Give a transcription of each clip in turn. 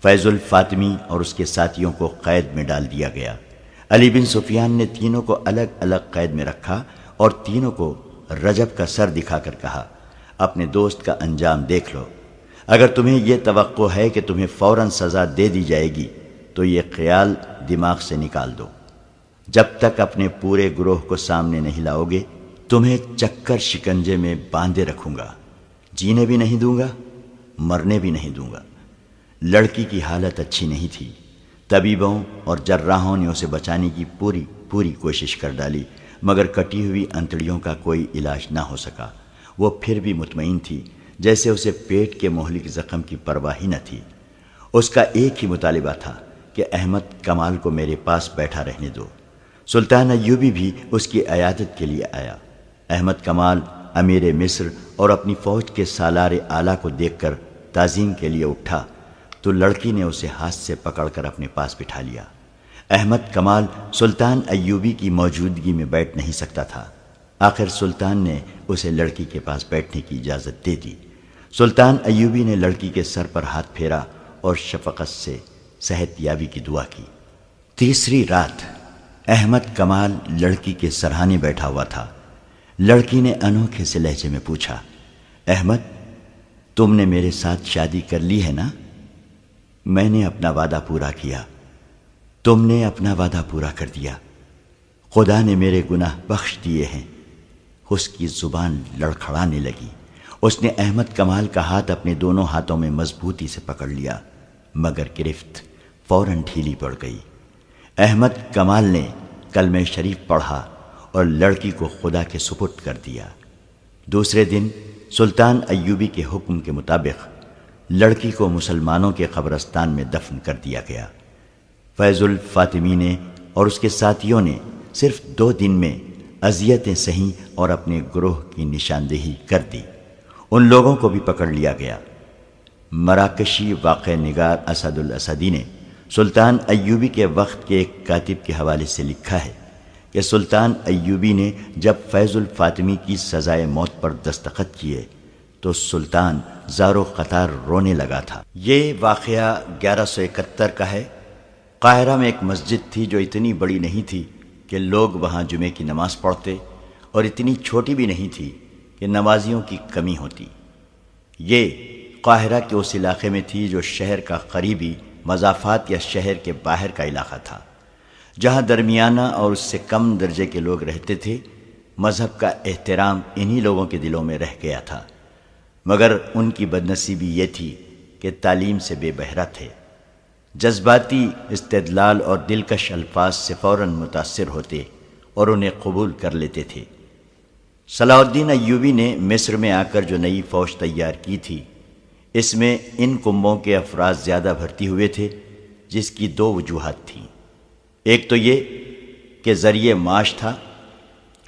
فیض الفاطمی اور اس کے ساتھیوں کو قید میں ڈال دیا گیا۔ علی بن سفیان نے تینوں کو الگ الگ قید میں رکھا اور تینوں کو رجب کا سر دکھا کر کہا، اپنے دوست کا انجام دیکھ لو۔ اگر تمہیں یہ توقع ہے کہ تمہیں فوراً سزا دے دی جائے گی تو یہ خیال دماغ سے نکال دو۔ جب تک اپنے پورے گروہ کو سامنے نہیں لاؤ گے تمہیں چکر شکنجے میں باندھے رکھوں گا، جینے بھی نہیں دوں گا، مرنے بھی نہیں دوں گا۔ لڑکی کی حالت اچھی نہیں تھی۔ طبیبوں اور جراحوں نے اسے بچانے کی پوری کوشش کر ڈالی، مگر کٹی ہوئی انتڑیوں کا کوئی علاج نہ ہو سکا۔ وہ پھر بھی مطمئن تھی، جیسے اسے پیٹ کے مہلک زخم کی پرواہ ہی نہ تھی۔ اس کا ایک ہی مطالبہ تھا کہ احمد کمال کو میرے پاس بیٹھا رہنے دو۔ سلطان ایوبی بھی اس کی عیادت کے لیے آیا۔ احمد کمال امیر مصر اور اپنی فوج کے سالار اعلیٰ کو دیکھ کر تعظیم کے لیے اٹھا تو لڑکی نے اسے ہاتھ سے پکڑ کر اپنے پاس بٹھا لیا۔ احمد کمال سلطان ایوبی کی موجودگی میں بیٹھ نہیں سکتا تھا۔ آخر سلطان نے اسے لڑکی کے پاس بیٹھنے کی اجازت دے دی۔ سلطان ایوبی نے لڑکی کے سر پر ہاتھ پھیرا اور شفقت سے صحت یابی کی دعا کی۔ تیسری رات احمد کمال لڑکی کے سرہانے بیٹھا ہوا تھا۔ لڑکی نے انوکھے سے لہجے میں پوچھا، احمد تم نے میرے ساتھ شادی کر لی ہے نا؟ میں نے اپنا وعدہ پورا کیا۔ تم نے اپنا وعدہ پورا کر دیا۔ خدا نے میرے گناہ بخش دیے ہیں۔ اس کی زبان لڑکھڑانے لگی۔ اس نے احمد کمال کا ہاتھ اپنے دونوں ہاتھوں میں مضبوطی سے پکڑ لیا، مگر گرفت فوراً ڈھیلی پڑ گئی۔ احمد کمال نے کلمہ شریف پڑھا اور لڑکی کو خدا کے سپرد کر دیا۔ دوسرے دن سلطان ایوبی کے حکم کے مطابق لڑکی کو مسلمانوں کے قبرستان میں دفن کر دیا گیا۔ فیض الفاطمی نے اور اس کے ساتھیوں نے صرف 2 دن میں اذیتیں سہیں اور اپنے گروہ کی نشاندہی کر دی۔ ان لوگوں کو بھی پکڑ لیا گیا۔ مراکشی واقع نگار اسد الاسدی نے سلطان ایوبی کے وقت کے ایک کاتب کے حوالے سے لکھا ہے کہ سلطان ایوبی نے جب فیض الفاطمی کی سزائے موت پر دستخط کیے تو سلطان زار و قطار رونے لگا تھا۔ یہ واقعہ 1171 کا ہے۔ قاہرہ میں ایک مسجد تھی جو اتنی بڑی نہیں تھی کہ لوگ وہاں جمعے کی نماز پڑھتے، اور اتنی چھوٹی بھی نہیں تھی کہ نمازیوں کی کمی ہوتی۔ یہ قاہرہ کے اس علاقے میں تھی جو شہر کا قریبی مضافات یا شہر کے باہر کا علاقہ تھا، جہاں درمیانہ اور اس سے کم درجے کے لوگ رہتے تھے۔ مذہب کا احترام انہی لوگوں کے دلوں میں رہ گیا تھا، مگر ان کی بدنصیبی یہ تھی کہ تعلیم سے بے بہرہ تھے۔ جذباتی استدلال اور دلکش الفاظ سے فوراً متاثر ہوتے اور انہیں قبول کر لیتے تھے۔ صلاح الدین ایوبی نے مصر میں آ کر جو نئی فوج تیار کی تھی، اس میں ان کنبوں کے افراد زیادہ بھرتی ہوئے تھے، جس کی 2 وجوہات تھیں۔ ایک تو یہ کہ ذریعہ معاش تھا۔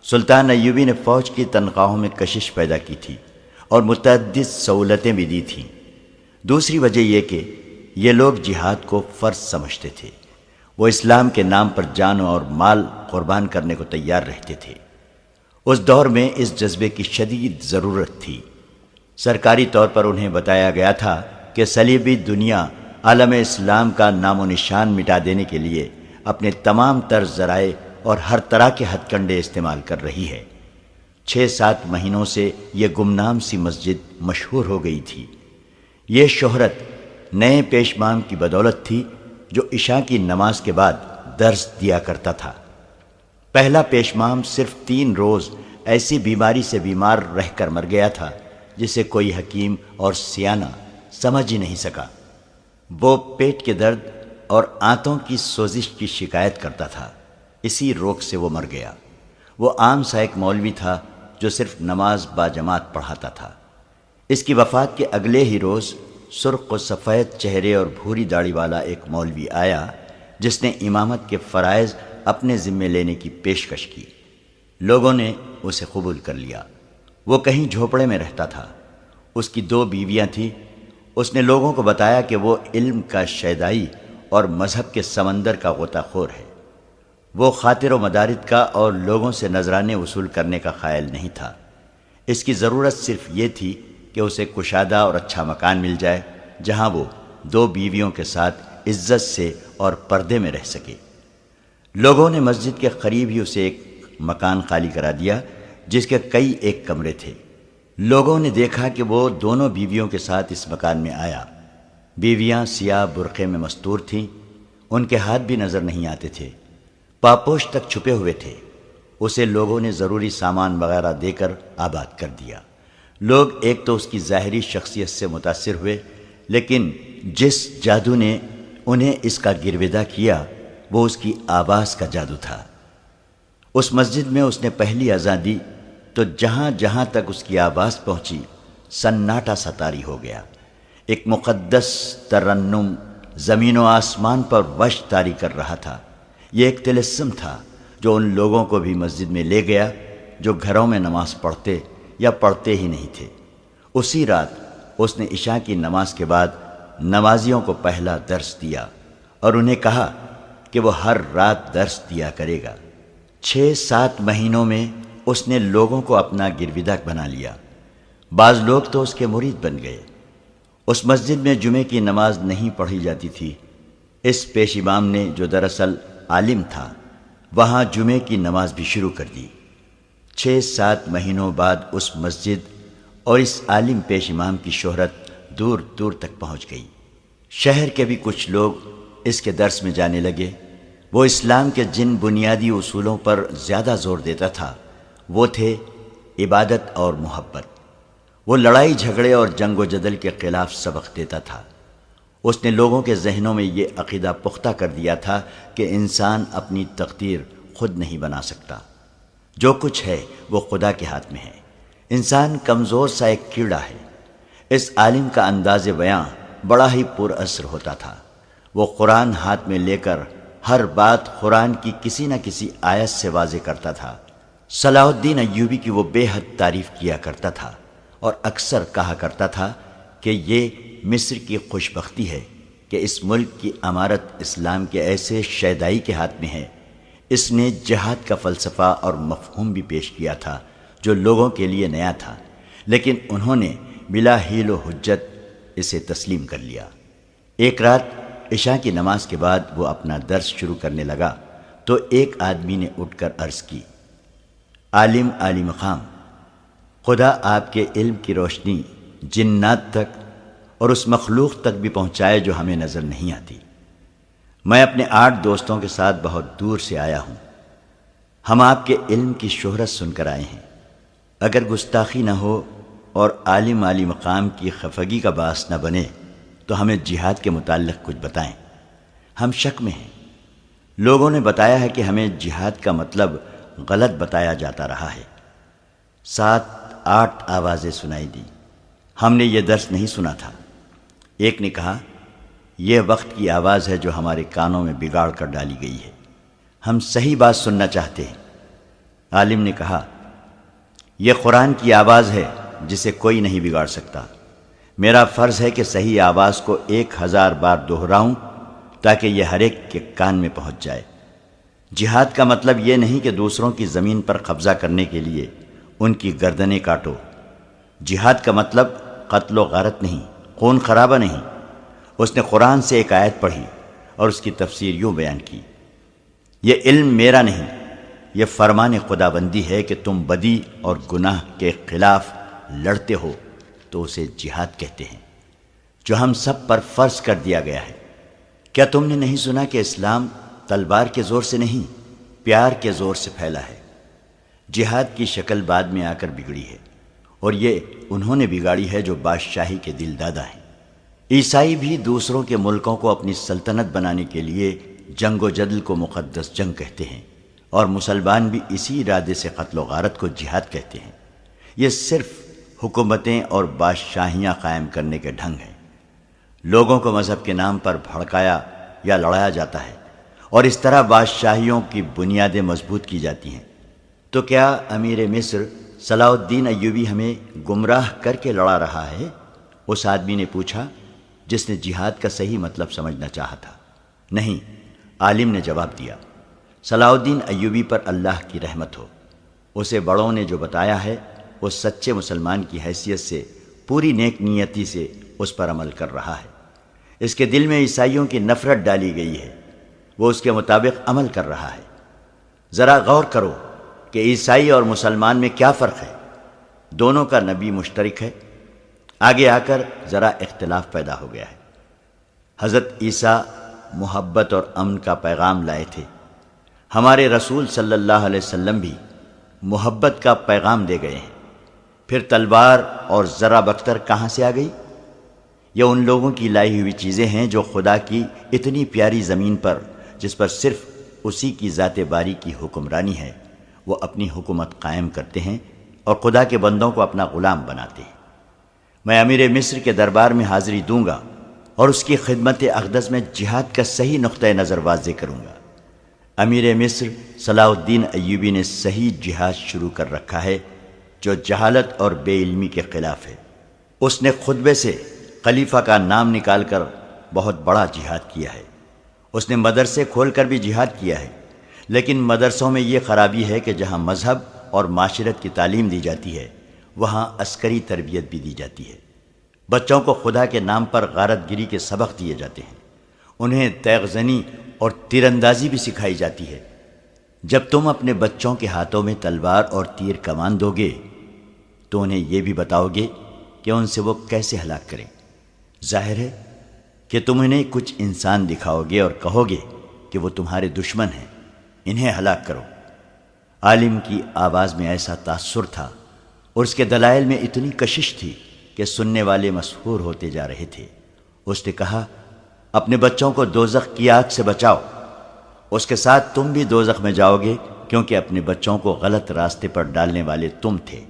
سلطان ایوبی نے فوج کی تنخواہوں میں کشش پیدا کی تھی اور متعدد سہولتیں بھی دی تھیں۔ دوسری وجہ یہ کہ یہ لوگ جہاد کو فرض سمجھتے تھے۔ وہ اسلام کے نام پر جان اور مال قربان کرنے کو تیار رہتے تھے۔ اس دور میں اس جذبے کی شدید ضرورت تھی۔ سرکاری طور پر انہیں بتایا گیا تھا کہ صلیبی دنیا عالم اسلام کا نام و نشان مٹا دینے کے لیے اپنے تمام تر ذرائع اور ہر طرح کے ہتھ کنڈے استعمال کر رہی ہے۔ 6-7 مہینوں سے یہ گمنام سی مسجد مشہور ہو گئی تھی۔ یہ شہرت نئے پیشمام کی بدولت تھی جو عشاء کی نماز کے بعد درس دیا کرتا تھا۔ پہلا پیشمام صرف 3 روز ایسی بیماری سے بیمار رہ کر مر گیا تھا جسے کوئی حکیم اور سیانہ سمجھ ہی نہیں سکا۔ وہ پیٹ کے درد اور آنتوں کی سوزش کی شکایت کرتا تھا، اسی روگ سے وہ مر گیا۔ وہ عام سا ایک مولوی تھا جو صرف نماز باجماعت پڑھاتا تھا۔ اس کی وفات کے اگلے ہی روز سرخ و سفید چہرے اور بھوری داڑھی والا ایک مولوی آیا جس نے امامت کے فرائض اپنے ذمے لینے کی پیشکش کی۔ لوگوں نے اسے قبول کر لیا۔ وہ کہیں جھوپڑے میں رہتا تھا۔ اس کی 2 بیویاں تھیں۔ اس نے لوگوں کو بتایا کہ وہ علم کا شیدائی اور مذہب کے سمندر کا غوطہ خور ہے۔ وہ خاطر و مدارد کا اور لوگوں سے نذرانے وصول کرنے کا قائل نہیں تھا۔ اس کی ضرورت صرف یہ تھی کہ اسے کشادہ اور اچھا مکان مل جائے جہاں وہ دو بیویوں کے ساتھ عزت سے اور پردے میں رہ سکے۔ لوگوں نے مسجد کے قریب ہی اسے ایک مکان خالی کرا دیا جس کے کئی ایک کمرے تھے۔ لوگوں نے دیکھا کہ وہ دونوں بیویوں کے ساتھ اس مکان میں آیا۔ بیویاں سیاہ برقعے میں مستور تھیں، ان کے ہاتھ بھی نظر نہیں آتے تھے، پاپوش تک چھپے ہوئے تھے۔ اسے لوگوں نے ضروری سامان وغیرہ دے کر آباد کر دیا۔ لوگ ایک تو اس کی ظاہری شخصیت سے متاثر ہوئے، لیکن جس جادو نے انہیں اس کا گرویدہ کیا وہ اس کی آواز کا جادو تھا۔ اس مسجد میں اس نے پہلی اذان دی تو جہاں جہاں تک اس کی آواز پہنچی سناٹا سا طاری ہو گیا۔ ایک مقدس ترنم زمین و آسمان پر وش طاری کر رہا تھا۔ یہ ایک طلسم تھا جو ان لوگوں کو بھی مسجد میں لے گیا جو گھروں میں نماز پڑھتے یا پڑھتے ہی نہیں تھے۔ اسی رات اس نے عشاء کی نماز کے بعد نمازیوں کو پہلا درس دیا اور انہیں کہا کہ وہ ہر رات درس دیا کرے گا۔ 6-7 مہینوں میں اس نے لوگوں کو اپنا گرویدہ بنا لیا۔ بعض لوگ تو اس کے مرید بن گئے۔ اس مسجد میں جمعے کی نماز نہیں پڑھی جاتی تھی۔ اس پیش امام نے جو دراصل عالم تھا وہاں جمعے کی نماز بھی شروع کر دی۔ 6-7 مہینوں بعد اس مسجد اور اس عالم پیش امام کی شہرت دور دور تک پہنچ گئی۔ شہر کے بھی کچھ لوگ اس کے درس میں جانے لگے۔ وہ اسلام کے جن بنیادی اصولوں پر زیادہ زور دیتا تھا وہ تھے عبادت اور محبت۔ وہ لڑائی جھگڑے اور جنگ و جدل کے خلاف سبق دیتا تھا۔ اس نے لوگوں کے ذہنوں میں یہ عقیدہ پختہ کر دیا تھا کہ انسان اپنی تقدیر خود نہیں بنا سکتا۔ جو کچھ ہے وہ خدا کے ہاتھ میں ہے۔ انسان کمزور سا ایک کیڑا ہے۔ اس عالم کا انداز بیاں بڑا ہی پر اثر ہوتا تھا۔ وہ قرآن ہاتھ میں لے کر ہر بات قرآن کی کسی نہ کسی آیت سے واضح کرتا تھا۔ صلاح الدین ایوبی کی وہ بے حد تعریف کیا کرتا تھا اور اکثر کہا کرتا تھا کہ یہ مصر کی خوش بختی ہے کہ اس ملک کی امارت اسلام کے ایسے شیدائی کے ہاتھ میں ہے۔ اس نے جہاد کا فلسفہ اور مفہوم بھی پیش کیا تھا جو لوگوں کے لیے نیا تھا، لیکن انہوں نے بلا حیل و حجت اسے تسلیم کر لیا۔ ایک رات عشاء کی نماز کے بعد وہ اپنا درس شروع کرنے لگا تو ایک آدمی نے اٹھ کر عرض کی، عالم عالی مقام، خدا آپ کے علم کی روشنی جنات تک اور اس مخلوق تک بھی پہنچائے جو ہمیں نظر نہیں آتی۔ میں اپنے 8 دوستوں کے ساتھ بہت دور سے آیا ہوں۔ ہم آپ کے علم کی شہرت سن کر آئے ہیں۔ اگر گستاخی نہ ہو اور عالم عالی مقام کی خفگی کا باعث نہ بنے تو ہمیں جہاد کے متعلق کچھ بتائیں۔ ہم شک میں ہیں۔ لوگوں نے بتایا ہے کہ ہمیں جہاد کا مطلب غلط بتایا جاتا رہا ہے۔ 7-8 آوازیں سنائی دی۔ ہم نے یہ درس نہیں سنا تھا۔ ایک نے کہا، یہ وقت کی آواز ہے جو ہمارے کانوں میں بگاڑ کر ڈالی گئی ہے، ہم صحیح بات سننا چاہتے ہیں۔ عالم نے کہا، یہ قرآن کی آواز ہے جسے کوئی نہیں بگاڑ سکتا۔ میرا فرض ہے کہ صحیح آواز کو 1000 بار دہراؤں تاکہ یہ ہر ایک کے کان میں پہنچ جائے۔ جہاد کا مطلب یہ نہیں کہ دوسروں کی زمین پر قبضہ کرنے کے لیے ان کی گردنیں کاٹو۔ جہاد کا مطلب قتل و غارت نہیں، خون خرابہ نہیں۔ اس نے قرآن سے ایک آیت پڑھی اور اس کی تفسیر یوں بیان کی، یہ علم میرا نہیں، یہ فرمان خدا بندی ہے کہ تم بدی اور گناہ کے خلاف لڑتے ہو تو اسے جہاد کہتے ہیں، جو ہم سب پر فرض کر دیا گیا ہے۔ کیا تم نے نہیں سنا کہ اسلام تلوار کے زور سے نہیں، پیار کے زور سے پھیلا ہے؟ جہاد کی شکل بعد میں آ کر بگڑی ہے، اور یہ انہوں نے بگاڑی ہے جو بادشاہی کے دل دادا ہیں۔ عیسائی بھی دوسروں کے ملکوں کو اپنی سلطنت بنانے کے لیے جنگ و جدل کو مقدس جنگ کہتے ہیں، اور مسلمان بھی اسی ارادے سے قتل و غارت کو جہاد کہتے ہیں۔ یہ صرف حکومتیں اور بادشاہیاں قائم کرنے کے ڈھنگ ہیں۔ لوگوں کو مذہب کے نام پر بھڑکایا یا لڑایا جاتا ہے، اور اس طرح بادشاہیوں کی بنیادیں مضبوط کی جاتی ہیں۔ تو کیا امیر مصر صلاح الدین ایوبی ہمیں گمراہ کر کے لڑا رہا ہے؟ اس آدمی نے پوچھا جس نے جہاد کا صحیح مطلب سمجھنا چاہا تھا۔ نہیں، عالم نے جواب دیا، صلاح الدین ایوبی پر اللہ کی رحمت ہو، اسے بڑوں نے جو بتایا ہے وہ سچے مسلمان کی حیثیت سے پوری نیک نیتی سے اس پر عمل کر رہا ہے۔ اس کے دل میں عیسائیوں کی نفرت ڈالی گئی ہے، وہ اس کے مطابق عمل کر رہا ہے۔ ذرا غور کرو کہ عیسائی اور مسلمان میں کیا فرق ہے؟ دونوں کا نبی مشترک ہے، آگے آ کر ذرا اختلاف پیدا ہو گیا ہے۔ حضرت عیسیٰ محبت اور امن کا پیغام لائے تھے، ہمارے رسول صلی اللہ علیہ وسلم بھی محبت کا پیغام دے گئے ہیں۔ پھر تلوار اور ذرہ بختر کہاں سے آ گئی؟ یہ ان لوگوں کی لائی ہوئی چیزیں ہیں جو خدا کی اتنی پیاری زمین پر، جس پر صرف اسی کی ذات باری کی حکمرانی ہے، وہ اپنی حکومت قائم کرتے ہیں اور خدا کے بندوں کو اپنا غلام بناتے ہیں۔ میں امیر مصر کے دربار میں حاضری دوں گا اور اس کی خدمت اقدس میں جہاد کا صحیح نقطۂ نظر واضح کروں گا۔ امیر مصر صلاح الدین ایوبی نے صحیح جہاد شروع کر رکھا ہے جو جہالت اور بے علمی کے خلاف ہے۔ اس نے خطبے سے خلیفہ کا نام نکال کر بہت بڑا جہاد کیا ہے۔ اس نے مدرسے کھول کر بھی جہاد کیا ہے، لیکن مدرسوں میں یہ خرابی ہے کہ جہاں مذہب اور معاشرت کی تعلیم دی جاتی ہے، وہاں عسکری تربیت بھی دی جاتی ہے۔ بچوں کو خدا کے نام پر غارت گری کے سبق دیے جاتے ہیں، انہیں تیغ زنی اور تیر اندازی بھی سکھائی جاتی ہے۔ جب تم اپنے بچوں کے ہاتھوں میں تلوار اور تیر کمان دو گے تو انہیں یہ بھی بتاؤ گے کہ ان سے وہ کیسے ہلاک کریں۔ ظاہر ہے کہ تم انہیں کچھ انسان دکھاؤ گے اور کہو گے کہ وہ تمہارے دشمن ہیں، انہیں ہلاک کرو۔ عالم کی آواز میں ایسا تاثر تھا اور اس کے دلائل میں اتنی کشش تھی کہ سننے والے مسحور ہوتے جا رہے تھے۔ اس نے کہا، اپنے بچوں کو دوزخ کی آگ سے بچاؤ، اس کے ساتھ تم بھی دوزخ میں جاؤ گے، کیونکہ اپنے بچوں کو غلط راستے پر ڈالنے والے تم تھے۔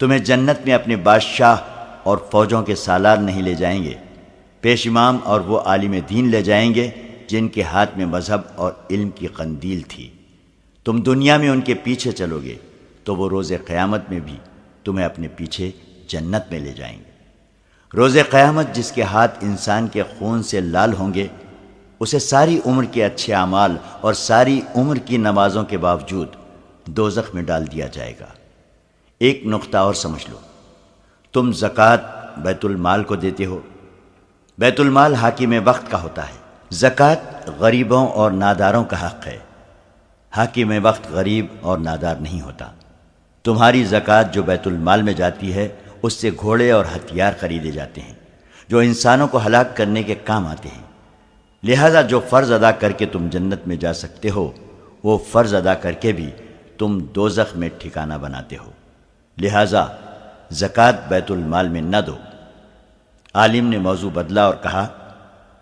تمہیں جنت میں اپنے بادشاہ اور فوجوں کے سالار نہیں لے جائیں گے، پیش امام اور وہ عالم دین لے جائیں گے جن کے ہاتھ میں مذہب اور علم کی قندیل تھی۔ تم دنیا میں ان کے پیچھے چلو گے تو وہ روز قیامت میں بھی تمہیں اپنے پیچھے جنت میں لے جائیں گے۔ روز قیامت جس کے ہاتھ انسان کے خون سے لال ہوں گے، اسے ساری عمر کے اچھے اعمال اور ساری عمر کی نمازوں کے باوجود دوزخ میں ڈال دیا جائے گا۔ ایک نقطہ اور سمجھ لو، تم زکوٰۃ بیت المال کو دیتے ہو۔ بیت المال حاکم وقت کا ہوتا ہے، زکوٰۃ غریبوں اور ناداروں کا حق ہے۔ حاکم وقت غریب اور نادار نہیں ہوتا۔ تمہاری زکوٰۃ جو بیت المال میں جاتی ہے، اس سے گھوڑے اور ہتھیار خریدے جاتے ہیں جو انسانوں کو ہلاک کرنے کے کام آتے ہیں۔ لہذا جو فرض ادا کر کے تم جنت میں جا سکتے ہو، وہ فرض ادا کر کے بھی تم دوزخ میں ٹھکانہ بناتے ہو۔ لہذا زکوٰۃ بیت المال میں نہ دو۔ عالم نے موضوع بدلا اور کہا،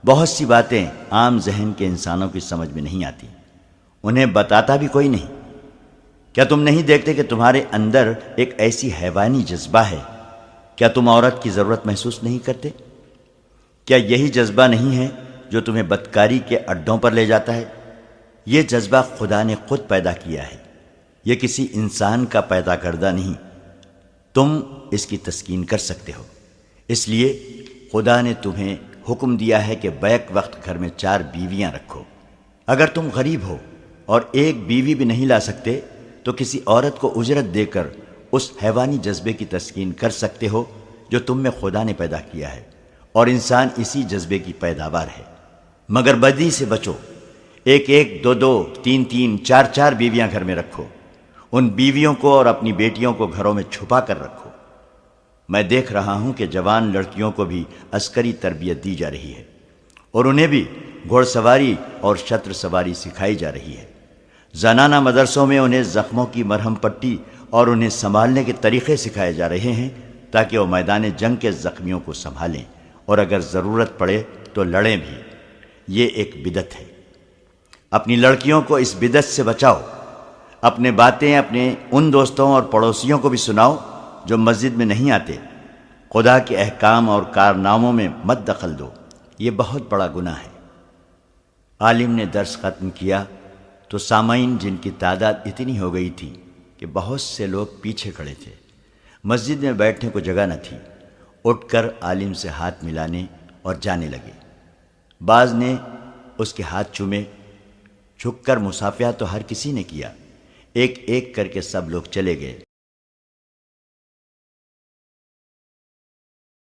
بہت سی باتیں عام ذہن کے انسانوں کی سمجھ میں نہیں آتی، انہیں بتاتا بھی کوئی نہیں۔ کیا تم نہیں دیکھتے کہ تمہارے اندر ایک ایسی حیوانی جذبہ ہے؟ کیا تم عورت کی ضرورت محسوس نہیں کرتے؟ کیا یہی جذبہ نہیں ہے جو تمہیں بدکاری کے اڈوں پر لے جاتا ہے؟ یہ جذبہ خدا نے خود پیدا کیا ہے، یہ کسی انسان کا پیدا کردہ نہیں۔ تم اس کی تسکین کر سکتے ہو، اس لیے خدا نے تمہیں حکم دیا ہے کہ بیک وقت گھر میں 4 بیویاں رکھو۔ اگر تم غریب ہو اور ایک بیوی بھی نہیں لا سکتے تو کسی عورت کو اجرت دے کر اس حیوانی جذبے کی تسکین کر سکتے ہو جو تم میں خدا نے پیدا کیا ہے، اور انسان اسی جذبے کی پیداوار ہے۔ مگر بدی سے بچو، 1 2 2 3 3 4 4 بیویاں گھر میں رکھو۔ ان بیویوں کو اور اپنی بیٹیوں کو گھروں میں چھپا کر رکھو۔ میں دیکھ رہا ہوں کہ جوان لڑکیوں کو بھی عسکری تربیت دی جا رہی ہے اور انہیں بھی گھوڑ سواری اور شتر سواری سکھائی جا رہی ہے۔ زنانہ مدرسوں میں انہیں زخموں کی مرہم پٹی اور انہیں سنبھالنے کے طریقے سکھائے جا رہے ہیں تاکہ وہ میدان جنگ کے زخمیوں کو سنبھالیں اور اگر ضرورت پڑے تو لڑیں بھی۔ یہ ایک بدعت ہے۔ اپنی لڑکیوں کو اس بدعت سے بچاؤ۔ اپنے باتیں اپنے ان دوستوں اور پڑوسیوں کو بھی سناؤ جو مسجد میں نہیں آتے۔ خدا کے احکام اور کارناموں میں مت دخل دو، یہ بہت بڑا گناہ ہے۔ عالم نے درس ختم کیا تو سامعین، جن کی تعداد اتنی ہو گئی تھی کہ بہت سے لوگ پیچھے کھڑے تھے، مسجد میں بیٹھنے کو جگہ نہ تھی، اٹھ کر عالم سے ہاتھ ملانے اور جانے لگے۔ بعض نے اس کے ہاتھ چومے، جھک کر مصافحہ تو ہر کسی نے کیا۔ ایک ایک کر کے سب لوگ چلے گئے